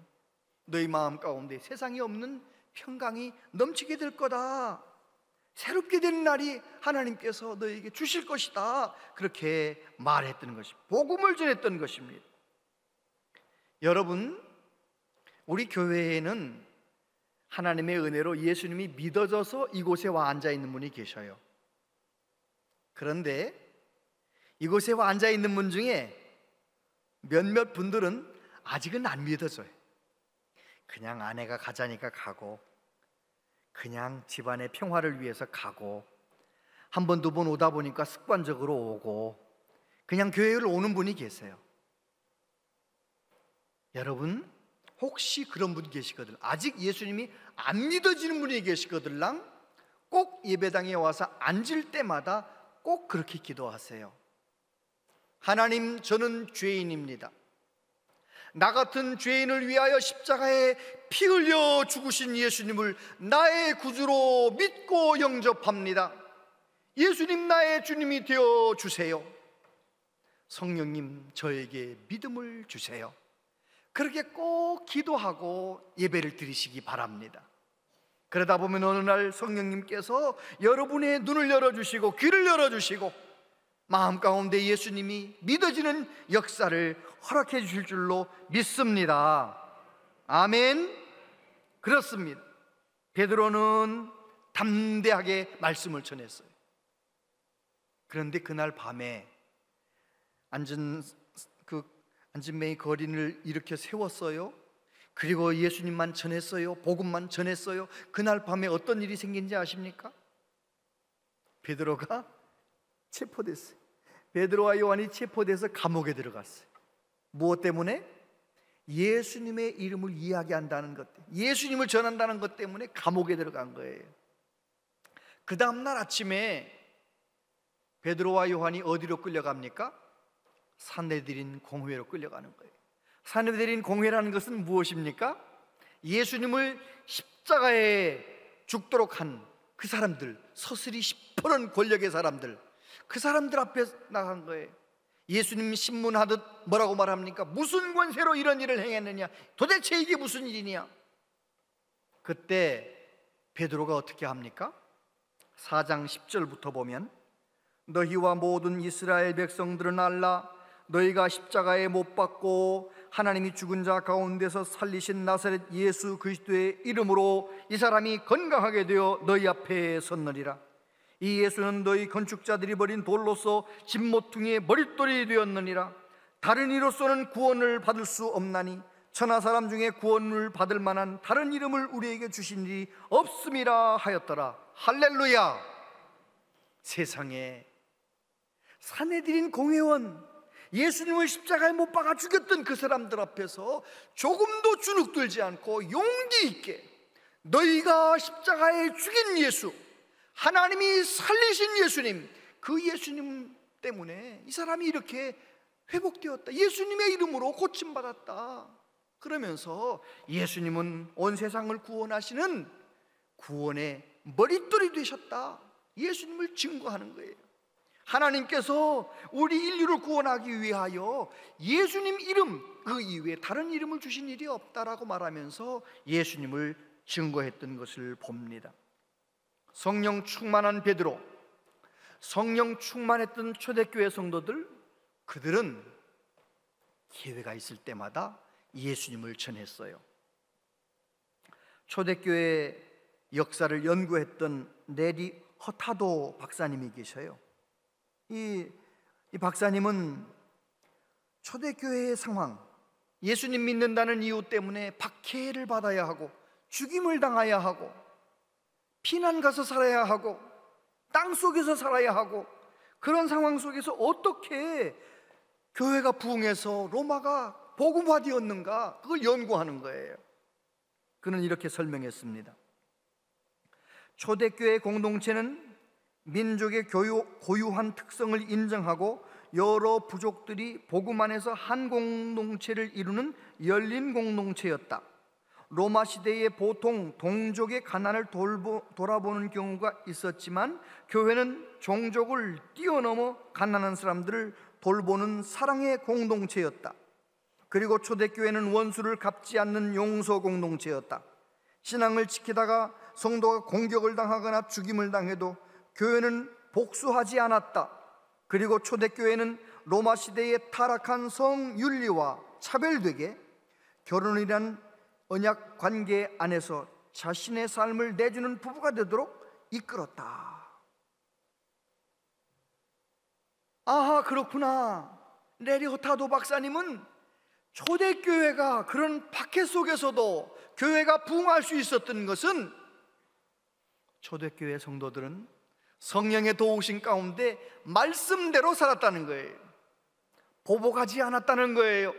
[SPEAKER 1] 너희 마음 가운데 세상에 없는 평강이 넘치게 될 거다. 새롭게 되는 날이 하나님께서 너에게 주실 것이다. 그렇게 말했던 것입니다. 복음을 전했던 것입니다. 여러분, 우리 교회에는 하나님의 은혜로 예수님이 믿어져서 이곳에 와 앉아 있는 분이 계셔요. 그런데 이곳에 와 앉아 있는 분 중에 몇몇 분들은 아직은 안 믿어져요. 그냥 아내가 가자니까 가고, 그냥 집안의 평화를 위해서 가고, 한 번, 두 번 오다 보니까 습관적으로 오고, 그냥 교회를 오는 분이 계세요. 여러분, 혹시 그런 분 계시거든, 아직 예수님이 안 믿어지는 분이 계시거들랑 꼭 예배당에 와서 앉을 때마다 꼭 그렇게 기도하세요. 하나님, 저는 죄인입니다. 나 같은 죄인을 위하여 십자가에 피 흘려 죽으신 예수님을 나의 구주로 믿고 영접합니다. 예수님, 나의 주님이 되어 주세요. 성령님, 저에게 믿음을 주세요. 그렇게 꼭 기도하고 예배를 드리시기 바랍니다. 그러다 보면 어느 날 성령님께서 여러분의 눈을 열어주시고 귀를 열어주시고 마음 가운데 예수님이 믿어지는 역사를 허락해 주실 줄로 믿습니다. 아멘. 그렇습니다. 베드로는 담대하게 말씀을 전했어요. 그런데 그날 밤에 앉은 매의 거린을 일으켜 세웠어요. 그리고 예수님만 전했어요. 복음만 전했어요. 그날 밤에 어떤 일이 생긴지 아십니까? 베드로가 체포됐어요. 베드로와 요한이 체포돼서 감옥에 들어갔어요. 무엇 때문에? 예수님의 이름을 이야기한다는 것, 예수님을 전한다는 것 때문에 감옥에 들어간 거예요. 그 다음날 아침에 베드로와 요한이 어디로 끌려갑니까? 산헤드린 공회로 끌려가는 거예요. 산헤드린 공회라는 것은 무엇입니까? 예수님을 십자가에 죽도록 한 그 사람들, 서슬이 시퍼런 권력의 사람들, 그 사람들 앞에 나간 거예요. 예수님 신문하듯 뭐라고 말합니까? 무슨 권세로 이런 일을 행했느냐? 도대체 이게 무슨 일이냐? 그때 베드로가 어떻게 합니까? 4장 10절부터 보면, 너희와 모든 이스라엘 백성들은 알라. 너희가 십자가에 못 박고 하나님이 죽은 자 가운데서 살리신 나사렛 예수 그리스도의 이름으로 이 사람이 건강하게 되어 너희 앞에 섰느니라. 이 예수는 너희 건축자들이 버린 돌로서 집모퉁이의 머릿돌이 되었느니라. 다른 이로서는 구원을 받을 수 없나니 천하 사람 중에 구원을 받을 만한 다른 이름을 우리에게 주신 일이 없음이라 하였더라. 할렐루야. 세상에 산헤드린 공회원, 예수님을 십자가에 못 박아 죽였던 그 사람들 앞에서 조금도 주눅들지 않고 용기 있게 너희가 십자가에 죽인 예수, 하나님이 살리신 예수님, 그 예수님 때문에 이 사람이 이렇게 회복되었다, 예수님의 이름으로 고침받았다, 그러면서 예수님은 온 세상을 구원하시는 구원의 머릿돌이 되셨다, 예수님을 증거하는 거예요. 하나님께서 우리 인류를 구원하기 위하여 예수님 이름 그 이외에 다른 이름을 주신 일이 없다라고 말하면서 예수님을 증거했던 것을 봅니다. 성령 충만한 베드로, 성령 충만했던 초대교회 성도들, 그들은 기회가 있을 때마다 예수님을 전했어요. 초대교회 역사를 연구했던 네리 허타도 박사님이 계셔요. 이 박사님은 초대교회의 상황, 예수님 믿는다는 이유 때문에 박해를 받아야 하고 죽임을 당해야 하고 피난 가서 살아야 하고 땅 속에서 살아야 하고, 그런 상황 속에서 어떻게 교회가 부흥해서 로마가 복음화되었는가, 그걸 연구하는 거예요. 그는 이렇게 설명했습니다. 초대교회 공동체는 민족의 고유한 특성을 인정하고 여러 부족들이 복음 안에서 한 공동체를 이루는 열린 공동체였다. 로마 시대에 보통 동족의 가난을 돌아보는 경우가 있었지만 교회는 종족을 뛰어넘어 가난한 사람들을 돌보는 사랑의 공동체였다. 그리고 초대교회는 원수를 갚지 않는 용서 공동체였다. 신앙을 지키다가 성도가 공격을 당하거나 죽임을 당해도 교회는 복수하지 않았다. 그리고 초대교회는 로마 시대의 타락한 성윤리와 차별되게 결혼이란 언약 관계 안에서 자신의 삶을 내주는 부부가 되도록 이끌었다. 아하, 그렇구나. 레리 호타도 박사님은 초대교회가 그런 박해 속에서도 교회가 부흥할 수 있었던 것은 초대교회 성도들은 성령의 도우심 가운데 말씀대로 살았다는 거예요. 보복하지 않았다는 거예요.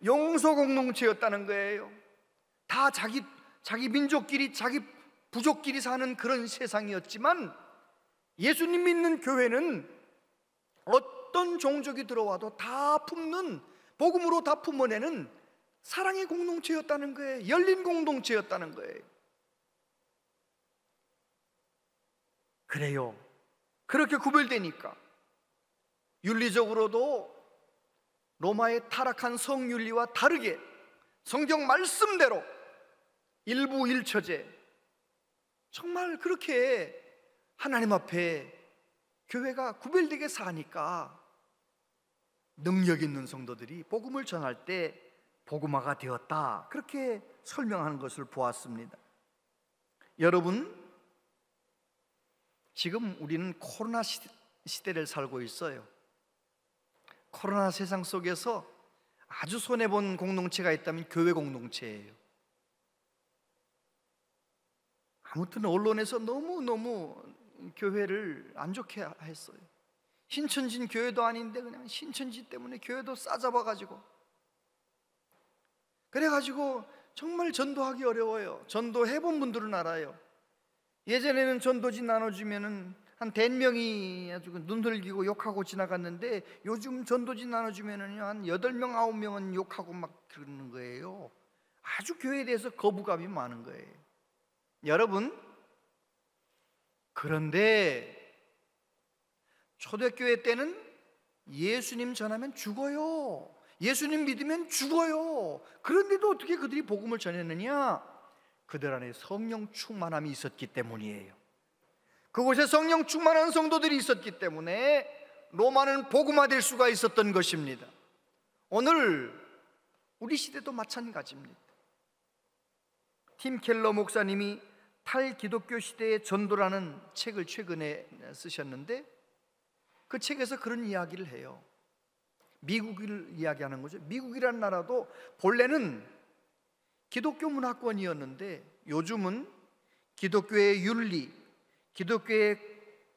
[SPEAKER 1] 용서 공동체였다는 거예요. 다 자기 민족끼리, 자기 부족끼리 사는 그런 세상이었지만 예수님 믿는 교회는 어떤 종족이 들어와도 다 품는, 복음으로 다 품어내는 사랑의 공동체였다는 거예요. 열린 공동체였다는 거예요. 그래요. 그렇게 구별되니까 윤리적으로도 로마의 타락한 성윤리와 다르게 성경 말씀대로 일부일처제 정말 그렇게 하나님 앞에 교회가 구별되게 사니까 능력 있는 성도들이 복음을 전할 때 복음화가 되었다, 그렇게 설명하는 것을 보았습니다. 여러분, 지금 우리는 코로나 시대를 살고 있어요. 코로나 세상 속에서 아주 손해본 공동체가 있다면 교회 공동체예요. 아무튼 언론에서 너무너무 교회를 안 좋게 했어요. 신천지 교회도 아닌데 그냥 신천지 때문에 교회도 싸잡아가지고, 그래가지고 정말 전도하기 어려워요. 전도해본 분들은 알아요. 예전에는 전도지 나눠주면은 한 100명이 아주 눈 들기고 욕하고 지나갔는데 요즘 전도지 나눠주면은 한 8명, 9명은 욕하고 막 그러는 거예요. 아주 교회에 대해서 거부감이 많은 거예요. 여러분, 그런데 초대교회 때는 예수님 전하면 죽어요. 예수님 믿으면 죽어요. 그런데도 어떻게 그들이 복음을 전했느냐? 그들 안에 성령 충만함이 있었기 때문이에요. 그곳에 성령 충만한 성도들이 있었기 때문에 로마는 복음화될 수가 있었던 것입니다. 오늘 우리 시대도 마찬가지입니다. 팀 켈러 목사님이 탈기독교 시대의 전도라는 책을 최근에 쓰셨는데 그 책에서 그런 이야기를 해요. 미국을 이야기하는 거죠. 미국이라는 나라도 본래는 기독교 문화권이었는데 요즘은 기독교의 윤리, 기독교의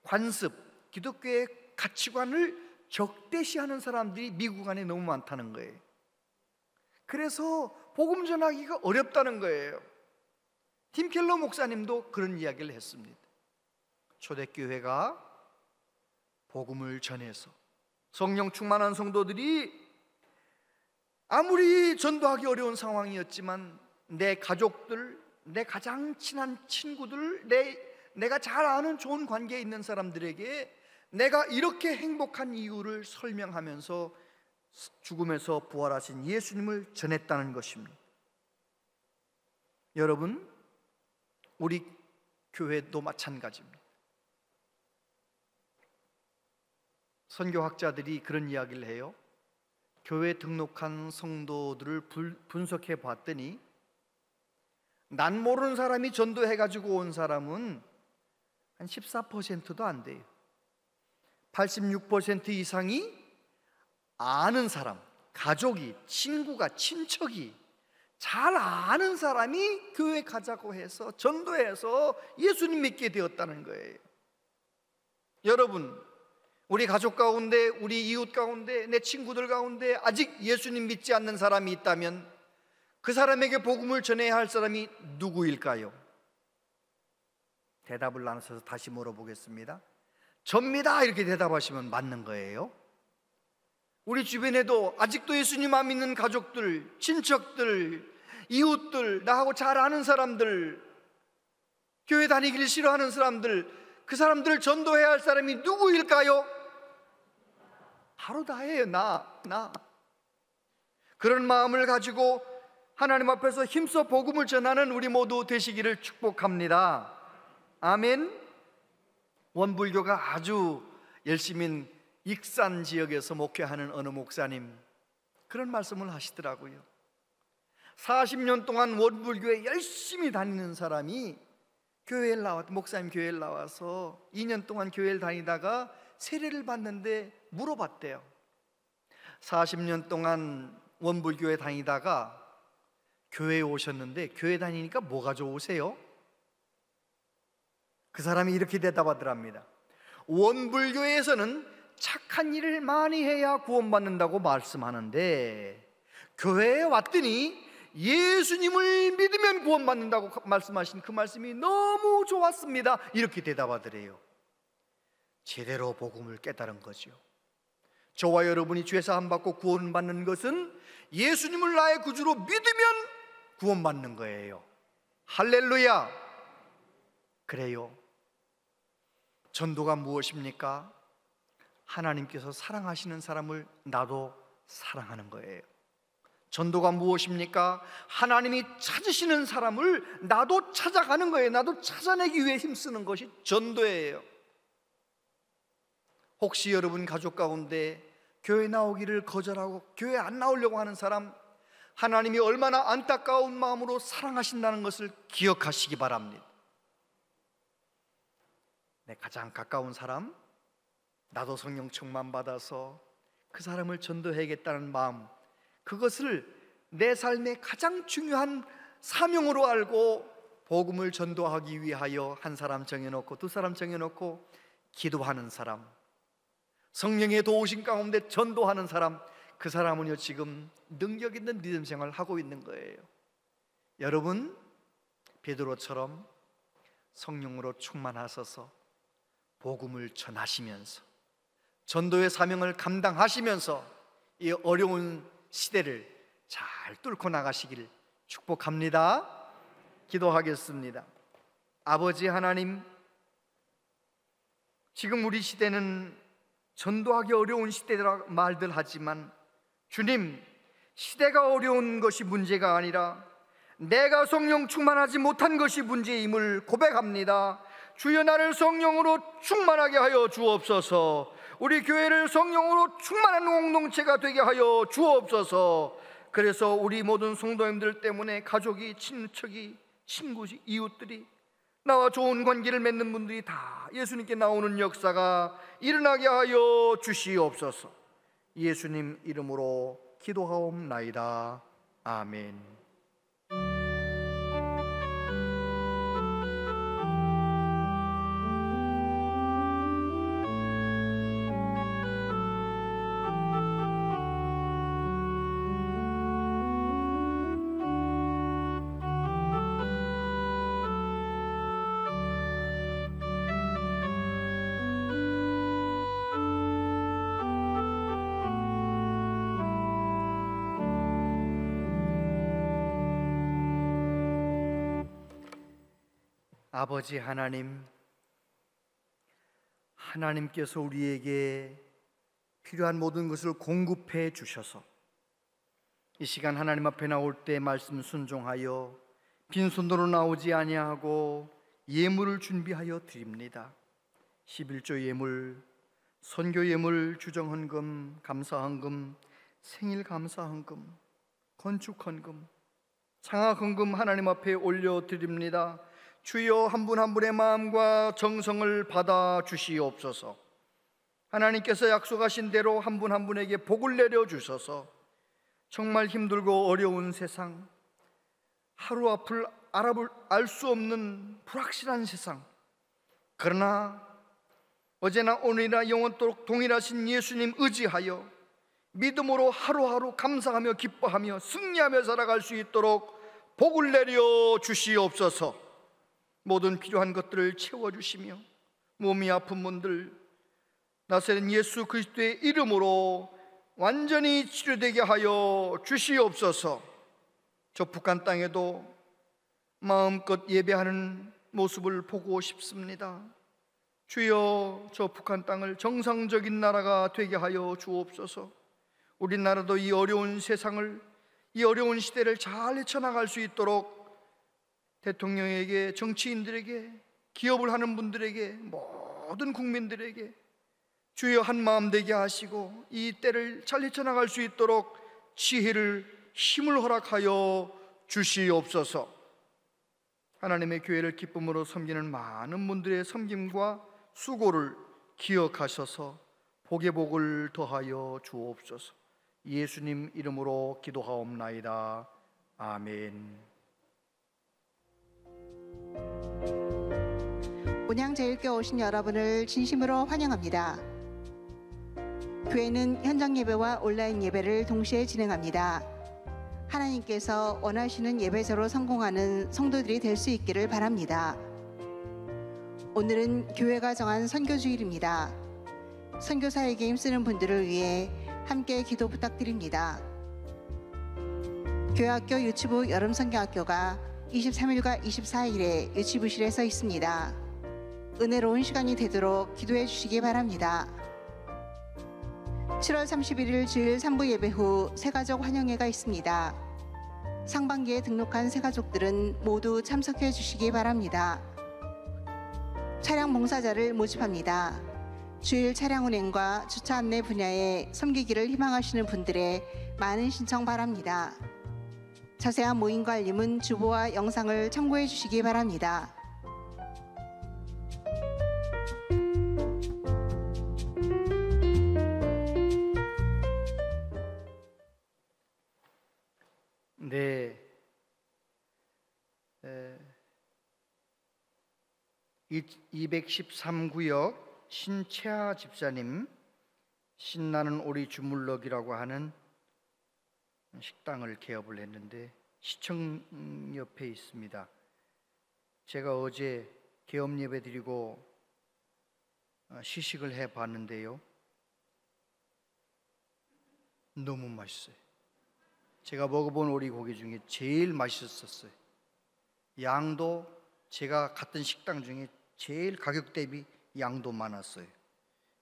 [SPEAKER 1] 관습, 기독교의 가치관을 적대시하는 사람들이 미국 안에 너무 많다는 거예요. 그래서 복음 전하기가 어렵다는 거예요. 팀 켈러 목사님도 그런 이야기를 했습니다. 초대교회가 복음을 전해서 성령 충만한 성도들이 아무리 전도하기 어려운 상황이었지만 내 가족들, 내 가장 친한 친구들, 내가 잘 아는 좋은 관계에 있는 사람들에게 내가 이렇게 행복한 이유를 설명하면서 죽음에서 부활하신 예수님을 전했다는 것입니다. 여러분, 우리 교회도 마찬가지입니다. 선교학자들이 그런 이야기를 해요. 교회 등록한 성도들을 분석해 봤더니 난 모르는 사람이 전도해가지고 온 사람은 한 14%도 안 돼요. 86% 이상이 아는 사람, 가족이, 친구가, 친척이, 잘 아는 사람이 교회 가자고 해서 전도해서 예수님 믿게 되었다는 거예요. 여러분, 우리 가족 가운데, 우리 이웃 가운데, 내 친구들 가운데 아직 예수님 믿지 않는 사람이 있다면 그 사람에게 복음을 전해야 할 사람이 누구일까요? 대답을 나눠서 다시 물어보겠습니다. 접니다, 이렇게 대답하시면 맞는 거예요. 우리 주변에도 아직도 예수님 안 믿는 가족들, 친척들, 이웃들, 나하고 잘 아는 사람들, 교회 다니기를 싫어하는 사람들, 그 사람들을 전도해야 할 사람이 누구일까요? 바로 나예요. 나. 그런 마음을 가지고 하나님 앞에서 힘써 복음을 전하는 우리 모두 되시기를 축복합니다. 아멘. 원불교가 아주 열심히 익산 지역에서 목회하는 어느 목사님 그런 말씀을 하시더라고요. 40년 동안 원불교에 열심히 다니는 사람이 목사님 교회에 나와서 2년 동안 교회를 다니다가 세례를 받는데 물어봤대요. 40년 동안 원불교에 다니다가 교회에 오셨는데 교회 다니니까 뭐가 좋으세요? 그 사람이 이렇게 대답하더랍니다. 원불교에서는 착한 일을 많이 해야 구원받는다고 말씀하는데 교회에 왔더니 예수님을 믿으면 구원받는다고 말씀하신 그 말씀이 너무 좋았습니다. 이렇게 대답하더래요. 제대로 복음을 깨달은 거죠. 저와 여러분이 죄 사함 받고 구원받는 것은 예수님을 나의 구주로 믿으면 구원받는 거예요. 할렐루야. 그래요. 전도가 무엇입니까? 하나님께서 사랑하시는 사람을 나도 사랑하는 거예요. 전도가 무엇입니까? 하나님이 찾으시는 사람을 나도 찾아가는 거예요. 나도 찾아내기 위해 힘쓰는 것이 전도예요. 혹시 여러분 가족 가운데 교회 나오기를 거절하고 교회 안 나오려고 하는 사람, 하나님이 얼마나 안타까운 마음으로 사랑하신다는 것을 기억하시기 바랍니다. 내 가장 가까운 사람, 나도 성령 충만 받아서 그 사람을 전도해야겠다는 마음, 그것을 내 삶의 가장 중요한 사명으로 알고 복음을 전도하기 위하여 한 사람 정해놓고 두 사람 정해놓고 기도하는 사람, 성령의 도우심 가운데 전도하는 사람, 그 사람은요 지금 능력 있는 믿음 생활을 하고 있는 거예요. 여러분, 베드로처럼 성령으로 충만하셔서 복음을 전하시면서 전도의 사명을 감당하시면서 이 어려운 시대를 잘 뚫고 나가시기를 축복합니다. 기도하겠습니다. 아버지 하나님, 지금 우리 시대는 전도하기 어려운 시대라 말들 하지만 주님, 시대가 어려운 것이 문제가 아니라 내가 성령 충만하지 못한 것이 문제임을 고백합니다. 주여, 나를 성령으로 충만하게 하여 주옵소서. 우리 교회를 성령으로 충만한 공동체가 되게 하여 주옵소서. 그래서 우리 모든 성도님들 때문에 가족이, 친척이, 친구지, 이웃들이, 나와 좋은 관계를 맺는 분들이 다 예수님께 나오는 역사가 일어나게 하여 주시옵소서. 예수님 이름으로 기도하옵나이다. 아멘. 아버지 하나님, 하나님께서 우리에게 필요한 모든 것을 공급해 주셔서 이 시간 하나님 앞에 나올 때 말씀 순종하여 빈손으로 나오지 아니하고 예물을 준비하여 드립니다. 11조 예물, 선교 예물, 주정헌금, 감사헌금, 생일 감사헌금, 건축헌금, 장학헌금 하나님 앞에 올려드립니다. 주여, 한 분 한 분의 마음과 정성을 받아 주시옵소서. 하나님께서 약속하신 대로 한 분 한 분에게 복을 내려 주셔서 정말 힘들고 어려운 세상, 하루 앞을 알 수 없는 불확실한 세상, 그러나 어제나 오늘이나 영원토록 동일하신 예수님 의지하여 믿음으로 하루하루 감사하며 기뻐하며 승리하며 살아갈 수 있도록 복을 내려 주시옵소서. 모든 필요한 것들을 채워주시며 몸이 아픈 분들 나사렛 예수 그리스도의 이름으로 완전히 치료되게 하여 주시옵소서. 저 북한 땅에도 마음껏 예배하는 모습을 보고 싶습니다. 주여, 저 북한 땅을 정상적인 나라가 되게 하여 주옵소서. 우리나라도 이 어려운 세상을, 이 어려운 시대를 잘 헤쳐나갈 수 있도록 대통령에게, 정치인들에게, 기업을 하는 분들에게, 모든 국민들에게 주여 한 마음 되게 하시고 이 때를 잘 헤쳐나갈 수 있도록 지혜를, 힘을 허락하여 주시옵소서. 하나님의 교회를 기쁨으로 섬기는 많은 분들의 섬김과 수고를 기억하셔서 복의 복을 더하여 주옵소서. 예수님 이름으로 기도하옵나이다. 아멘.
[SPEAKER 4] 온양제일교회 오신 여러분을 진심으로 환영합니다. 교회는 현장 예배와 온라인 예배를 동시에 진행합니다. 하나님께서 원하시는 예배자로 성공하는 성도들이 될 수 있기를 바랍니다. 오늘은 교회가 정한 선교주일입니다. 선교사에게 힘쓰는 분들을 위해 함께 기도 부탁드립니다. 교회학교 유치부 여름선교학교가 23일과 24일에 유치부실에 서 있습니다. 은혜로운 시간이 되도록 기도해 주시기 바랍니다. 7월 31일 주일 3부 예배 후 새가족 환영회가 있습니다. 상반기에 등록한 새가족들은 모두 참석해 주시기 바랍니다. 차량 봉사자를 모집합니다. 주일 차량 운행과 주차 안내 분야에 섬기기를 희망하시는 분들의 많은 신청 바랍니다. 자세한 모임과 알림은 주보와 영상을 참고해 주시기 바랍니다.
[SPEAKER 1] 네, 213구역 신채아 집사님, 신나는 오리 주물럭이라고 하는 식당을 개업을 했는데 시청 옆에 있습니다. 제가 어제 개업 예배 드리고 시식을 해봤는데요, 너무 맛있어요. 제가 먹어본 오리고기 중에 제일 맛있었어요. 양도 제가 갔던 식당 중에 제일 가격 대비 양도 많았어요.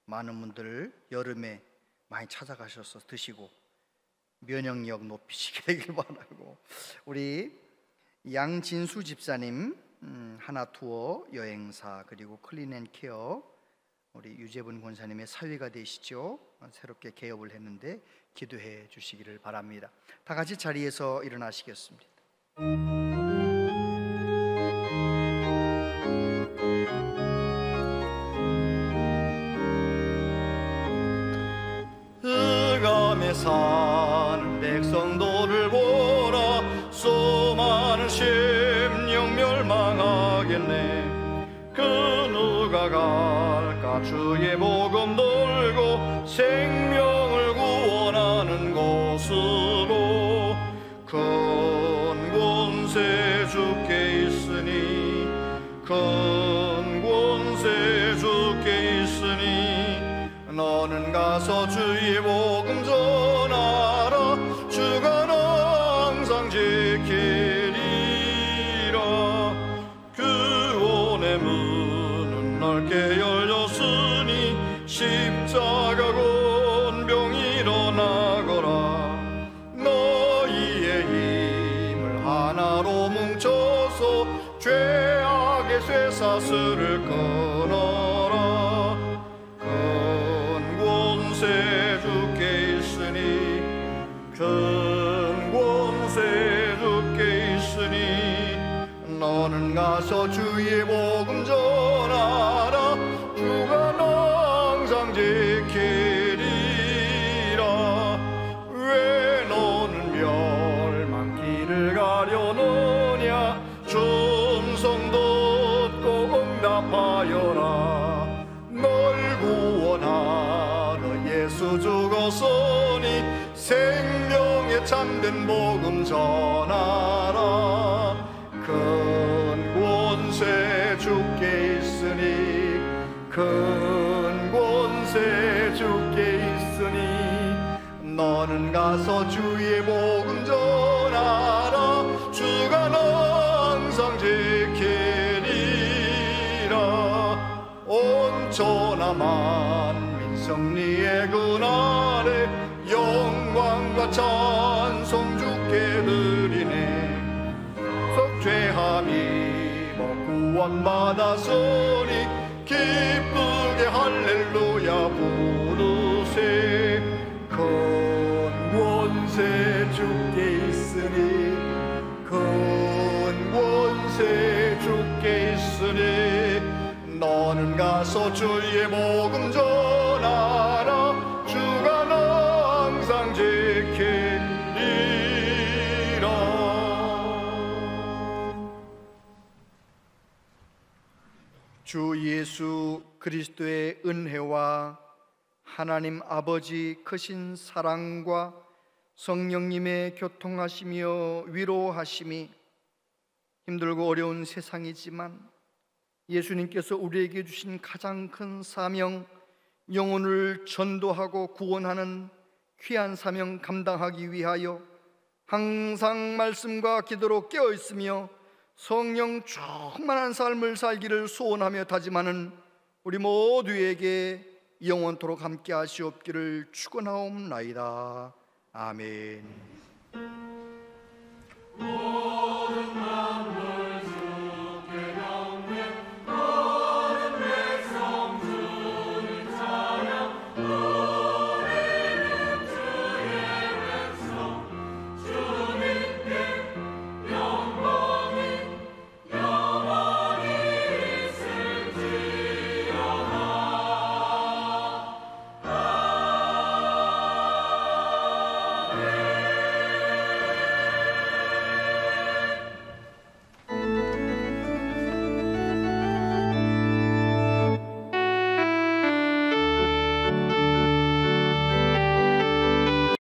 [SPEAKER 1] 많은 분들 여름에 많이 찾아가셔서 드시고 면역력 높이시게 되길 바라고, 우리 양진수 집사님 하나투어 여행사, 그리고 클린앤케어 우리 유재분 권사님의 사위가 되시죠. 새롭게 개업을 했는데 기도해 주시기를 바랍니다. 다 같이 자리에서 일어나시겠습니다. 흑암에 사는 백성도를 보라, 수많은 심령 멸망하겠네. 그 누가 갈까 주의 복음 돌고 생명을 구원하는 곳으로. 큰 권세 주께 있으니, 큰 권세 주께 있으니, 너는 가서 주의 복음 전하라. 주가 너 항상 지키리라. 구원
[SPEAKER 5] 사슬을 끊어라. 큰 권세 주께 있으니 큰 권세 주께 있으니 너는 가서 주의 복음 전하라. 주가 너 항상 지키리라. 왜 너는 멸망길을 가려느냐. 충성도 듣고 응답하여라. 널 구원하러 예수 죽었으니 생명의 참된 복음 전하라. 큰 권세 주께 있으니 큰 권세 주께 있으니 너는 가서 주의 복음 전하라. 주가 너 항상 지키리라. 온 천하 만민 승리의 그날에 영광과 찬송 주께 드리네. 속죄함이 구원 받았으니 기쁘게 할렐루야 부르세. 큰 권세 주께 있으니 큰 권세 주께 있으니 너는 가서 주의 복음 전하라. 주가 너 항상 지키리라.
[SPEAKER 1] 주 예수 그리스도의 은혜와 하나님 아버지 크신 사랑과 성령님의 교통하시며 위로하심이 힘들고 어려운 세상이지만 예수님께서 우리에게 주신 가장 큰 사명, 영혼을 전도하고 구원하는 귀한 사명 감당하기 위하여 항상 말씀과 기도로 깨어 있으며 성령 충만한 삶을 살기를 소원하며 다짐하는 우리 모두에게 영원토록 함께 하시옵기를 축원하옵나이다. 아멘.